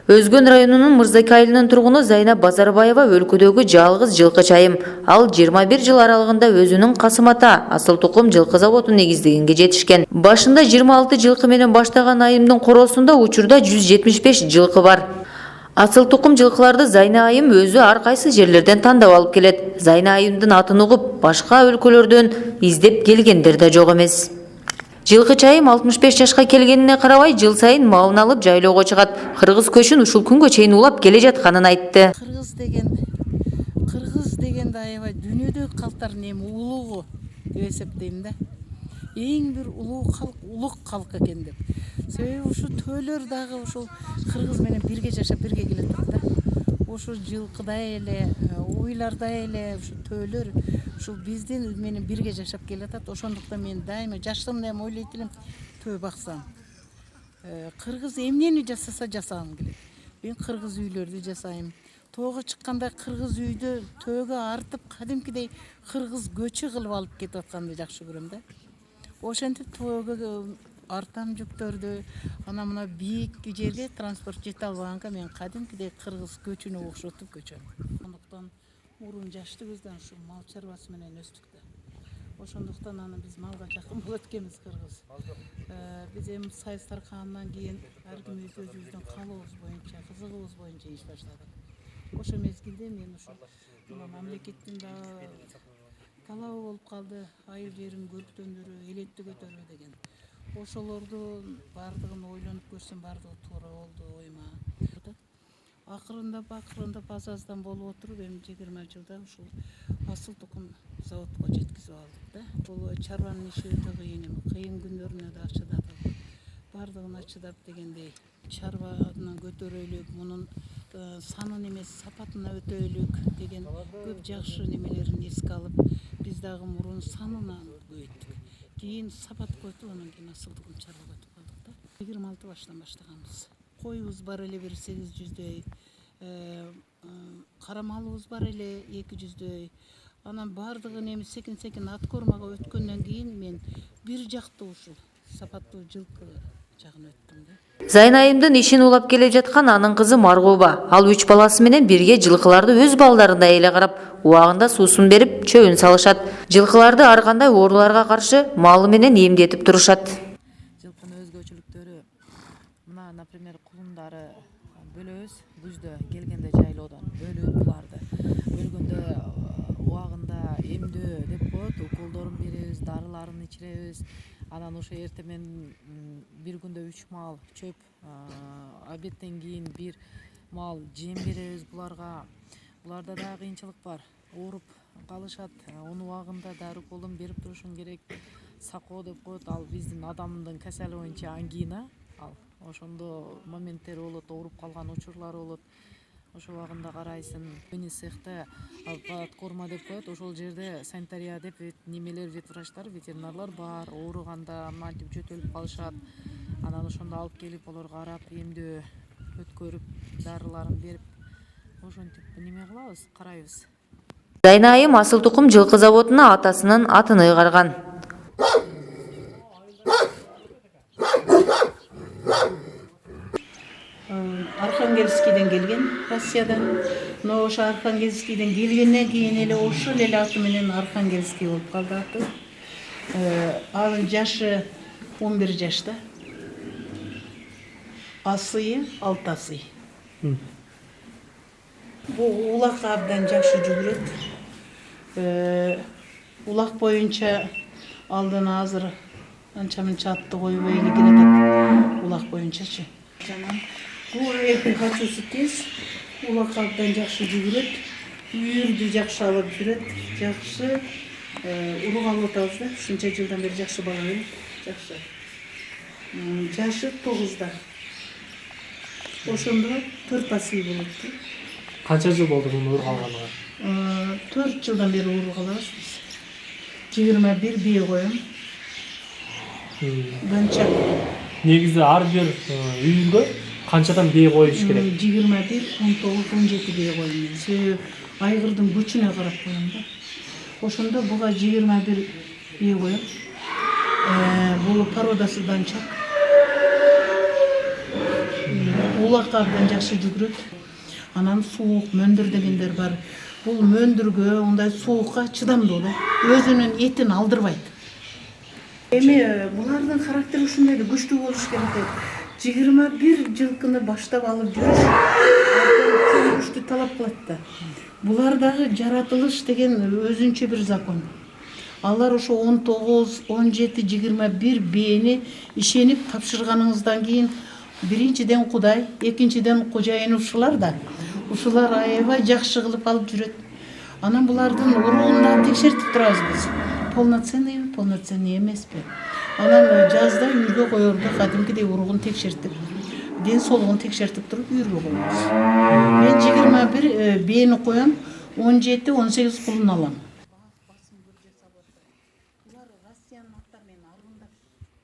Өзгөн районунун Мырзаки айылынын тургуну Зайнап Базарбаева өлкөдөгү жалгыз жылкы чайым. Ал 21 жыл аралыгында өзүнүн Касым Ата асыл тукум жылкы заводун негиздегенге жетишкен. Башында 26 жылкы менен баштаган айымдын короосунда учурда 175 жылкы бар. Асыл тукум жылкыларды Зайна айым өзү ар кайсы жерлерден тандап алып келет. Зайна айымдын атын угуп, башка өлкөлөрдөн издеп келгендер да жок эмес. Жылкы чайым 65 жашка келгенине карабай, жыл сайын малын алып жайлоого чыгат. Кыргыз көчүн ушул күнгө чейин улап келе жатканын айтты. Кыргыз дегенде аябай дүйнөдө калктардын эми улугу деп эсептейм да. Эң бир улуг калк экен деп. Себеби ушу төөлөр дагы ушул кыргыз менен бирге жашап бирге келатат да. Ушу жылкыдай эле, уйлардай эле ушу төөлөр ушул биздин менен бирге жашап келатат. Ошондуктан мен дайыма жаштыгымда эми ойлойт элем, төө баксам. Кыргыз эмнени жасаса жасагым келет. Мен кыргыз үйлөрдү жасайм. Тоого чыкканда кыргыз үйдө төөгө артып кадимкидей кыргыз көчү кылып алып кетип атканды жакшы көрөм да. Ошентип тоого артам жүктөрдү, ана мына бийик жерге транспорт жете албаганга мен кадимкидей кыргыз көчүнө окшотуп көчөм. Ошондуктан мурун жаштыгыбыздан ушу мал чарбасы менен өстүк да. Ошондуктан аны биз малга жакын болот экенбиз кыргыз. Биз эми сайыс таркагандан кийин ар ким өзүбүздүн каалообуз боюнча, кызыгыбыз боюнча иш баштадык. Ошо мезгилде мен ушу мамлекеттин дагы талабы болуп калды, айыл жерин көрктөндүрүү, элетти көтөрүү деген. Ошолордун бардыгын ойлонуп көрсөм, бардыгы туура болду оюма. Акырындап аз-аздан болуп отуруп, эми 20 жылда ушул асыл тукум заводко жеткизип алдык да. Бул чарбанын иши өтө кыйын, эми кыйын күндөрүнө да чыдадык. Бардыгына чыдап дегендей, чарбаны көтөрөлүк, мунун санын эмес сапатына өтөлүк деген көп жакшы немелерин эске алып, биз дагы мурун санынан көбөйттүк. Кийин сапат көтүп, анан кийин асыл тукум чарба көтүп калдык да. 26 баштан баштаганбыз. Коюбуз бар эле бир 800дөй, кара малыбыз бар эле 200дөй. Анан бардыгын эми секин ат кормага өткөндөн кийин мен бир жактуу ушул сапаттуу жылкы жагына өттүм да. Зайна айымдын ишин улап келе жаткан анын кызы Маргуба. Ал 3 баласы менен бирге жылкыларды өз балдарындай эле карап, убагында суусун берип, чөбүн салышат. Жылкыларды ар кандай ооруларга каршы малы менен эмдетип турушат. Жылкынын өзгөчөлүктөрү мына, например, кулундары бөлөбүз, күздө келгенде жайлоодон бөлүп буларды. Бөлгөндө убагында эмдөө деп коет, уколдорун беребиз, дарыларын ичиребиз. Анан ошо эртемен бир күндө 3 мал чөп, обедтен кийин 1 мал жем беребиз буларга. Буларда да кыйынчылык бар. Ооруп калышат. Оны убагында дары уколун берип турушуң керек. Сако деп коет, ал биздин адамдын касалы боюнча ангина. Ал ошондо моменттери болот, ооруп калган учурлары болот. Ошол убагында карайсың. Мени цехте корма деп коет, ошол жерде санитария деп немелер, ветврачтар, ветеринарлар бар. Ооруганда мантип жөтөлүп калышат. Анан ошондо алып келип, аларга карап, эмдөө өткөрүп, дарыларын берип, ошентип неме кылабыз, карайбыз. Зайна айым асыл тукум жылкы заводуна атасынын атын ыйгарган. Архангельскийден келген, Россиядан. Но ошо Архангельскийден келгенден кийин эле ошол эле аты менен Архангельский болуп калды аты. Анын жашы 11 жашта. Асыйы 6 асый. Бул улак абдан жакшы жүгүрөт. Улак боюнча алдын азыр анча-мынча атты коюп эле келатат. Улак боюнчачы. Бул качуусу тез, улак абдан жакшы жүгүрөт, үйүрдү жакшы алып жүрөт, жакшы урук алып атабыз да, ушунча жылдан бери жакшы бала берет, жакшы. Жашы 9да. Ошондо 4 асый болот. Канча жыл болду муну урук алганына? 4 жылдан бери урук алабыз биз. 21 бие коем. Ганчак. Негизи ар бир үйүндө канчадан бие коюш керек? 21, 19, 17 бие коем. Себеби айгырдын күчүнө карап коем да. Ошондо буга 21 бие коем. Бул породасы данчак. уулакка абдан жакшы жүгүрөт. Анан суук мөндүр дегендер бар. Бул мөндүргө, мындай суукка чыдамдуу да. Өзүнүн этин алдырбайт. Эми булардын характери ушундай да күчтүү болуш керек. 21 жылкыны баштап алып жүрүш күчтүү талап кылат да. Булардагы жаратылыш деген өзүнчө бир закон. Алар ошо 19, 17, 21 бээни ишенип тапшырганыңыздан кийин биринчиден Кудай, экинчиден кожайын ушулар да. Ушулар аябай жакшы кылып алып жүрөт. Анан булардын уругун да текшертип турабыз биз. Полноценный эмеспи. Анан жазда үйргө коерде кадимкидей уругун текшертип, ден соолугун текшертип туруп үйргө коебуз. Мен 21 бээни коям, 17-18 кулун алам.